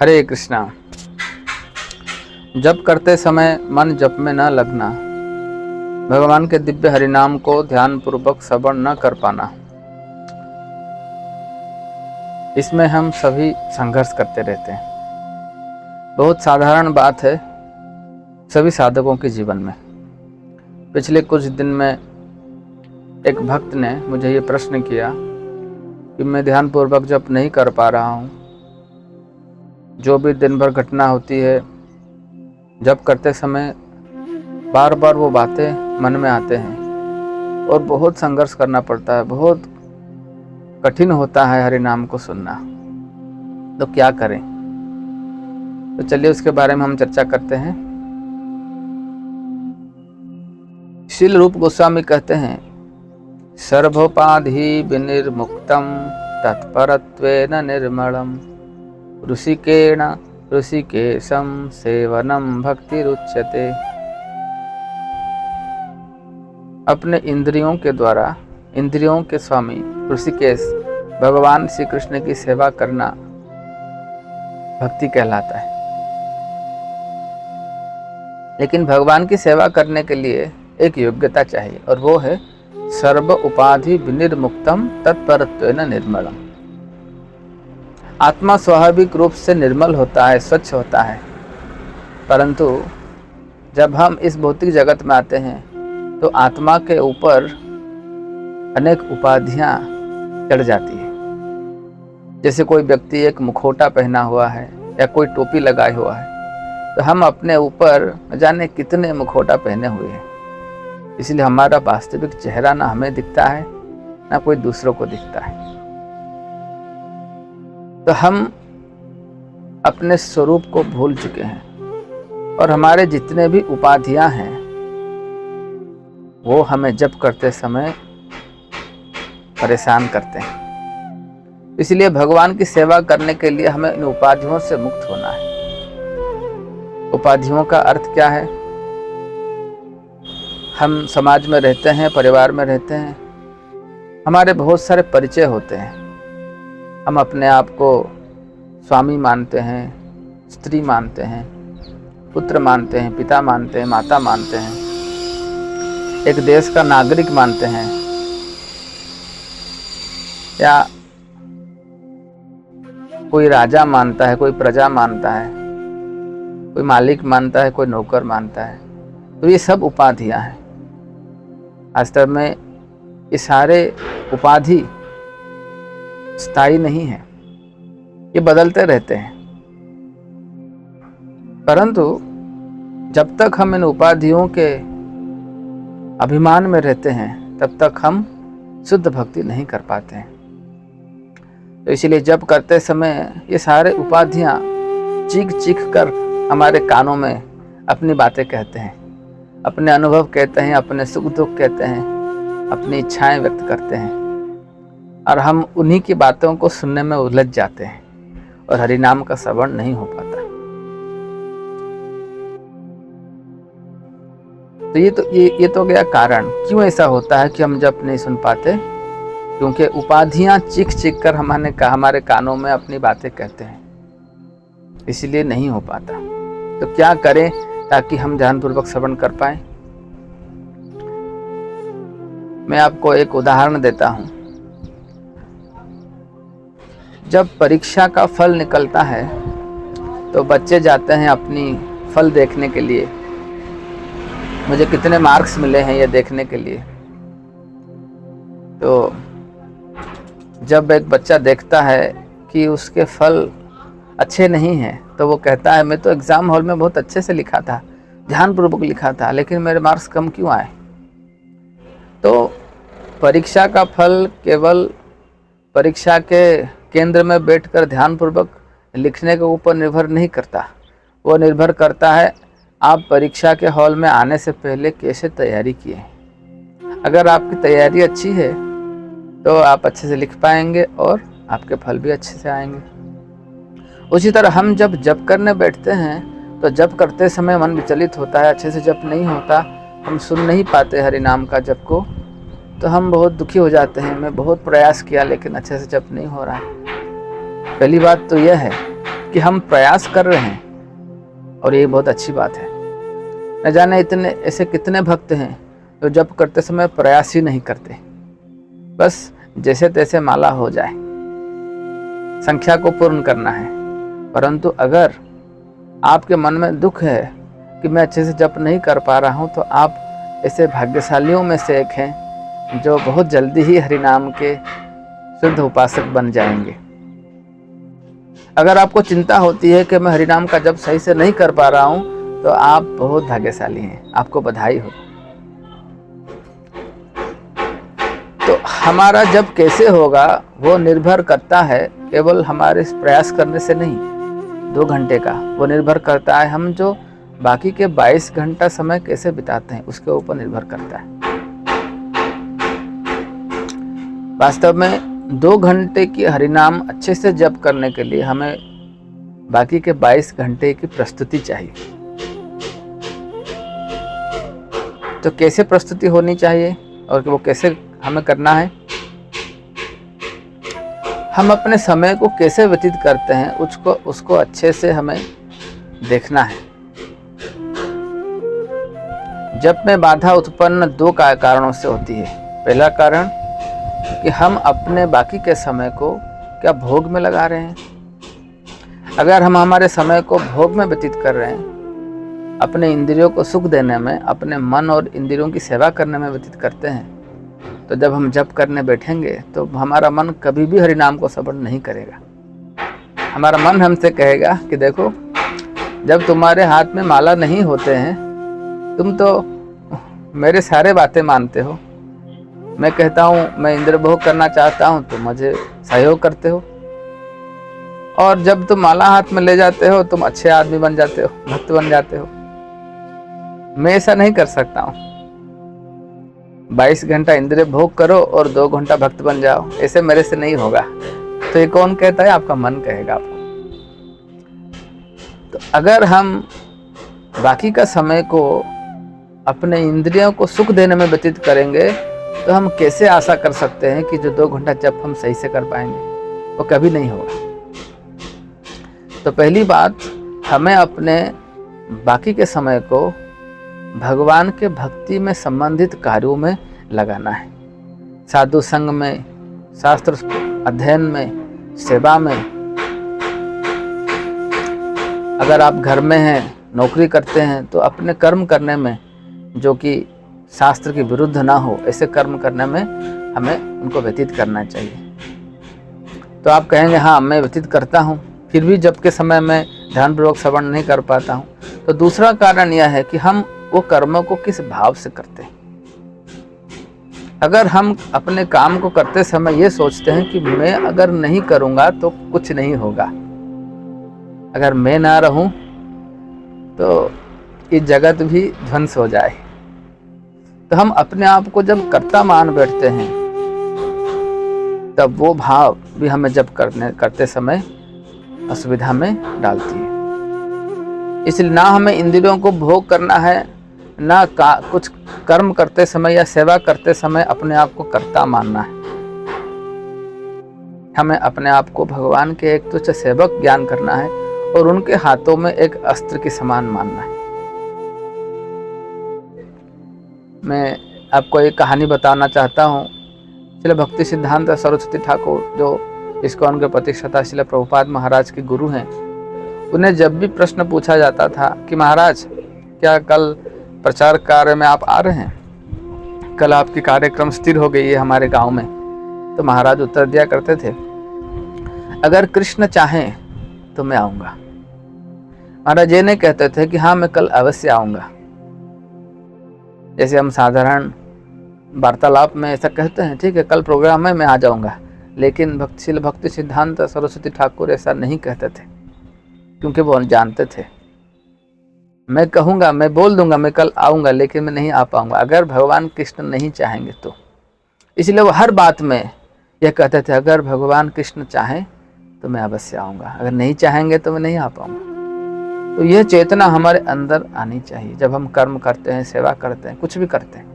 हरे कृष्णा। जप करते समय मन जप में न लगना, भगवान के दिव्य हरिनाम को ध्यान पूर्वक श्रवण न कर पाना, इसमें हम सभी संघर्ष करते रहते हैं। बहुत साधारण बात है सभी साधकों के जीवन में। पिछले कुछ दिन में एक भक्त ने मुझे ये प्रश्न किया कि मैं ध्यान पूर्वक जप नहीं कर पा रहा हूँ, जो भी दिन भर घटना होती है जप करते समय बार बार वो बातें मन में आते हैं और बहुत संघर्ष करना पड़ता है, बहुत कठिन होता है हरि नाम को सुनना। तो क्या करें? तो चलिए उसके बारे में हम चर्चा करते हैं। श्रील रूप गोस्वामी कहते हैं, सर्वोपाधि विनिर्मुक्तम तत्परत्वेन निर्मलम ऋषिकेण ऋषिकेशं सेवनम भक्तिरुच्यते। अपने इंद्रियों के द्वारा इंद्रियों के स्वामी ऋषिकेश भगवान श्री कृष्ण की सेवा करना भक्ति कहलाता है। लेकिन भगवान की सेवा करने के लिए एक योग्यता चाहिए और वो है सर्व उपाधि विनिर्मुक्तम तत्परत्वेन निर्मलम। आत्मा स्वाभाविक रूप से निर्मल होता है, स्वच्छ होता है, परंतु जब हम इस भौतिक जगत में आते हैं तो आत्मा के ऊपर अनेक उपाधियां चढ़ जाती है। जैसे कोई व्यक्ति एक मुखौटा पहना हुआ है या कोई टोपी लगाए हुआ है, तो हम अपने ऊपर न जाने कितने मुखौटा पहने हुए हैं, इसलिए हमारा वास्तविक चेहरा ना हमें दिखता है ना कोई दूसरों को दिखता है। तो हम अपने स्वरूप को भूल चुके हैं और हमारे जितने भी उपाधियां हैं वो हमें जप करते समय परेशान करते हैं। इसलिए भगवान की सेवा करने के लिए हमें इन उपाधियों से मुक्त होना है। उपाधियों का अर्थ क्या है? हम समाज में रहते हैं, परिवार में रहते हैं, हमारे बहुत सारे परिचय होते हैं। हम अपने आप को स्वामी मानते हैं, स्त्री मानते हैं, पुत्र मानते हैं, पिता मानते हैं, माता मानते हैं, एक देश का नागरिक मानते हैं, या कोई राजा मानता है, कोई प्रजा मानता है, कोई मालिक मानता है, कोई नौकर मानता है। तो ये सब उपाधियां हैं। वास्तव में ये सारे उपाधि स्थायी नहीं है, ये बदलते रहते हैं। परंतु जब तक हम इन उपाधियों के अभिमान में रहते हैं तब तक हम शुद्ध भक्ति नहीं कर पाते हैं। तो इसलिए जप करते समय ये सारे उपाधियां चीख चीख कर हमारे कानों में अपनी बातें कहते हैं, अपने अनुभव कहते हैं, अपने सुख दुख कहते हैं, अपनी इच्छाएं व्यक्त करते हैं, और हम उन्हीं की बातों को सुनने में उलझ जाते हैं और हरि नाम का श्रवण नहीं हो पाता। तो ये तो गया कारण क्यों ऐसा होता है कि हम जप नहीं सुन पाते, क्योंकि उपाधियां चीख चीख कर हमारे कानों में अपनी बातें कहते हैं, इसलिए नहीं हो पाता। तो क्या करें ताकि हम ध्यानपूर्वक श्रवण कर पाए? मैं आपको एक उदाहरण देता हूं। जब परीक्षा का फल निकलता है तो बच्चे जाते हैं अपनी फल देखने के लिए, मुझे कितने मार्क्स मिले हैं ये देखने के लिए। तो जब एक बच्चा देखता है कि उसके फल अच्छे नहीं हैं तो वो कहता है, मैं तो एग्ज़ाम हॉल में बहुत अच्छे से लिखा था, ध्यानपूर्वक लिखा था, लेकिन मेरे मार्क्स कम क्यों आए? तो परीक्षा का फल केवल परीक्षा के केंद्र में बैठकर ध्यानपूर्वक लिखने के ऊपर निर्भर नहीं करता, वो निर्भर करता है आप परीक्षा के हॉल में आने से पहले कैसे तैयारी किए। अगर आपकी तैयारी अच्छी है तो आप अच्छे से लिख पाएंगे और आपके फल भी अच्छे से आएंगे। उसी तरह हम जब जप करने बैठते हैं तो जप करते समय मन विचलित होता है, अच्छे से जप नहीं होता, हम सुन नहीं पाते हरि नाम का जप को, तो हम बहुत दुखी हो जाते हैं। मैं बहुत प्रयास किया लेकिन अच्छे से जप नहीं हो रहा है। पहली बात तो यह है कि हम प्रयास कर रहे हैं, और ये बहुत अच्छी बात है। न जाने इतने ऐसे कितने भक्त हैं जो जप करते समय प्रयास ही नहीं करते, बस जैसे तैसे माला हो जाए, संख्या को पूर्ण करना है। परंतु अगर आपके मन में दुख है कि मैं अच्छे से जप नहीं कर पा रहा हूँ, तो आप ऐसे भाग्यशालियों में से एक हैं जो बहुत जल्दी ही हरिनाम के शुद्ध उपासक बन जाएंगे। अगर आपको चिंता होती है कि मैं हरिनाम का जप सही से नहीं कर पा रहा हूँ, तो आप बहुत भाग्यशाली हैं, आपको बधाई हो। तो हमारा जप कैसे होगा वो निर्भर करता है केवल हमारे प्रयास करने से नहीं, 2 घंटे का, वो निर्भर करता है हम जो बाकी के 22 घंटा समय कैसे बिताते हैं, उसके ऊपर निर्भर करता है। वास्तव में 2 घंटे की हरिनाम अच्छे से जप करने के लिए हमें बाकी के 22 घंटे की प्रस्तुति चाहिए। तो कैसे प्रस्तुति होनी चाहिए और वो कैसे हमें करना है? हम अपने समय को कैसे व्यतीत करते हैं उसको अच्छे से हमें देखना है। जप में बाधा उत्पन्न 2 कारणों से होती है। पहला कारण कि हम अपने बाकी के समय को क्या भोग में लगा रहे हैं। अगर हम हमारे समय को भोग में व्यतीत कर रहे हैं, अपने इंद्रियों को सुख देने में, अपने मन और इंद्रियों की सेवा करने में व्यतीत करते हैं, तो जब हम जप करने बैठेंगे तो हमारा मन कभी भी हरिनाम को श्रवण नहीं करेगा। हमारा मन हमसे कहेगा कि देखो, जब तुम्हारे हाथ में माला नहीं होते हैं, तुम तो मेरे सारे बातें मानते हो। मैं कहता हूँ मैं इंद्र भोग करना चाहता हूँ तो मुझे सहयोग करते हो, और जब तुम माला हाथ में ले जाते हो तुम अच्छे आदमी बन जाते हो, भक्त बन जाते हो। मैं ऐसा नहीं कर सकता हूँ। 22 घंटा इंद्रिय भोग करो और 2 घंटा भक्त बन जाओ, ऐसे मेरे से नहीं होगा। तो ये कौन कहता है? आपका मन कहेगा आपको। तो अगर हम बाकी का समय को अपने इंद्रियों को सुख देने में व्यतीत करेंगे, तो हम कैसे आशा कर सकते हैं कि जो 2 घंटा जप हम सही से कर पाएंगे? वो कभी नहीं होगा। तो पहली बात, हमें अपने बाकी के समय को भगवान के भक्ति में संबंधित कार्यों में लगाना है। साधु संग में, शास्त्र अध्ययन में, सेवा में। अगर आप घर में हैं, नौकरी करते हैं, तो अपने कर्म करने में, जो कि शास्त्र के विरुद्ध ना हो, ऐसे कर्म करने में हमें उनको व्यतीत करना चाहिए। तो आप कहेंगे हाँ मैं व्यतीत करता हूँ, फिर भी जब के समय में ध्यानपूर्वक श्रवण नहीं कर पाता हूँ। तो दूसरा कारण यह है कि हम वो कर्मों को किस भाव से करते हैं। अगर हम अपने काम को करते समय ये सोचते हैं कि मैं अगर नहीं करूँगा तो कुछ नहीं होगा, अगर मैं ना रहूँ तो ये जगत भी ध्वंस हो जाए, तो हम अपने आप को जब कर्ता मान बैठते हैं, तब वो भाव भी हमें जब करते समय असुविधा में डालती है। इसलिए ना हमें इंद्रियों को भोग करना है, ना कुछ कर्म करते समय या सेवा करते समय अपने आप को कर्ता मानना है। हमें अपने आप को भगवान के एक तुच्छ सेवक ज्ञान करना है और उनके हाथों में एक अस्त्र के समान मानना है। मैं आपको एक कहानी बताना चाहता हूँ। श्रील भक्ति सिद्धांत सरस्वती ठाकुर, जो इस्कॉन के प्रतिष्ठाता श्रील प्रभुपाद महाराज के गुरु हैं, उन्हें जब भी प्रश्न पूछा जाता था कि महाराज क्या कल प्रचार कार्य में आप आ रहे हैं, कल आपकी कार्यक्रम स्थिर हो गई है हमारे गांव में, तो महाराज उत्तर दिया करते थे, अगर कृष्ण चाहें तो मैं आऊँगा। महाराज ये नहीं कहते थे कि हाँ मैं कल अवश्य आऊँगा। जैसे हम साधारण वार्तालाप में ऐसा कहते हैं, ठीक है कल प्रोग्राम है मैं आ जाऊँगा, लेकिन भक्ति सिद्धांत सरस्वती ठाकुर ऐसा नहीं कहते थे, क्योंकि वो जानते थे मैं कहूँगा, मैं बोल दूंगा मैं कल आऊँगा, लेकिन मैं नहीं आ पाऊँगा अगर भगवान कृष्ण नहीं चाहेंगे तो। इसलिए वो हर बात में यह कहते थे, अगर भगवान कृष्ण चाहें तो मैं अवश्य आऊँगा, अगर नहीं चाहेंगे तो मैं नहीं आ पाऊँगा। तो यह चेतना हमारे अंदर आनी चाहिए जब हम कर्म करते हैं, सेवा करते हैं, कुछ भी करते हैं।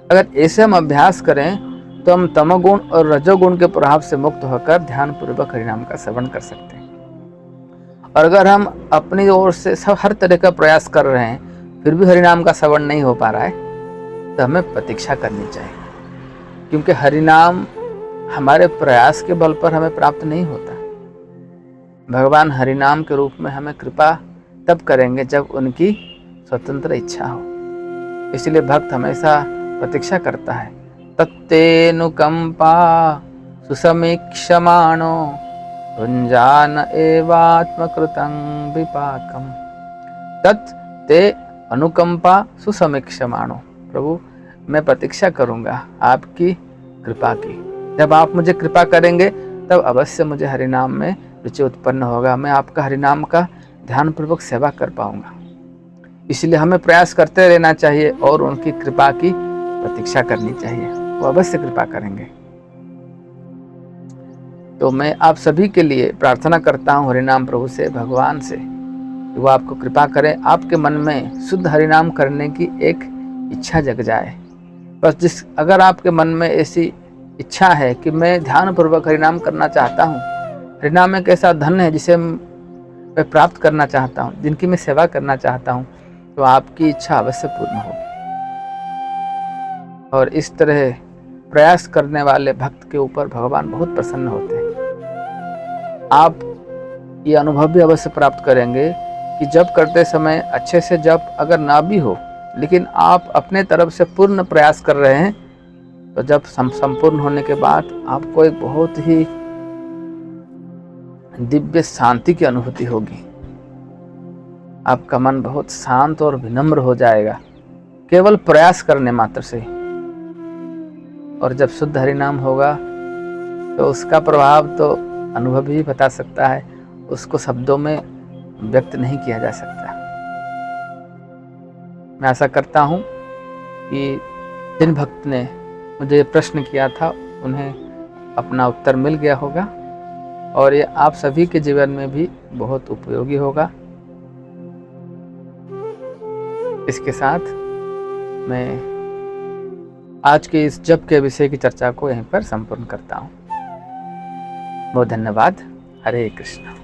अगर ऐसे हम अभ्यास करें तो हम तमोगुण और रजोगुण के प्रभाव से मुक्त होकर ध्यान पूर्वक हरिनाम का श्रवण कर सकते हैं। और अगर हम अपनी ओर से सब हर तरह का प्रयास कर रहे हैं फिर भी हरिनाम का श्रवण नहीं हो पा रहा है, तो हमें प्रतीक्षा करनी चाहिए, क्योंकि हरिनाम हमारे प्रयास के बल पर हमें प्राप्त नहीं होता। भगवान हरिनाम के रूप में हमें कृपा तब करेंगे जब उनकी स्वतंत्र इच्छा हो। इसलिए भक्त हमेशा प्रतीक्षा करता है। तत्तेनुकंपा सुसमीक्षमाणो भुंजान एवात्मकृतं विपाकम। तत् ते अनुकंपा सुसमीक्षमाणो। प्रभु मैं प्रतीक्षा करूंगा आपकी कृपा की। जब आप मुझे कृपा करेंगे तब अवश्य मुझे हरिनाम में रुचि उत्पन्न होगा, मैं आपका हरिनाम का ध्यानपूर्वक सेवा कर पाऊंगा। इसलिए हमें प्रयास करते रहना चाहिए और उनकी कृपा की प्रतीक्षा करनी चाहिए, वो अवश्य कृपा करेंगे। तो मैं आप सभी के लिए प्रार्थना करता हूँ हरिनाम प्रभु से, भगवान से, कि वो आपको कृपा करें, आपके मन में शुद्ध हरिनाम करने की एक इच्छा जग जाए। बस अगर आपके मन में ऐसी इच्छा है कि मैं ध्यानपूर्वक हरिनाम करना चाहता हूँ, हरिनाम एक ऐसा धन है जिसे मैं प्राप्त करना चाहता हूँ, जिनकी मैं सेवा करना चाहता हूँ, तो आपकी इच्छा अवश्य पूर्ण होगी। और इस तरह प्रयास करने वाले भक्त के ऊपर भगवान बहुत प्रसन्न होते हैं। आप ये अनुभव भी अवश्य प्राप्त करेंगे कि जप करते समय अच्छे से जप अगर ना भी हो, लेकिन आप अपने तरफ से पूर्ण प्रयास कर रहे हैं, तो जब संपूर्ण होने के बाद आपको एक बहुत ही दिव्य शांति की अनुभूति होगी। आपका मन बहुत शांत और विनम्र हो जाएगा केवल प्रयास करने मात्र से। और जब शुद्ध हरिनाम होगा तो उसका प्रभाव तो अनुभव ही बता सकता है, उसको शब्दों में व्यक्त नहीं किया जा सकता। मैं आशा करता हूँ कि जिन भक्त ने मुझे प्रश्न किया था उन्हें अपना उत्तर मिल गया होगा और ये आप सभी के जीवन में भी बहुत उपयोगी होगा। इसके साथ मैं आज के इस जप के विषय की चर्चा को यहीं पर संपूर्ण करता हूँ। बहुत धन्यवाद। हरे कृष्ण।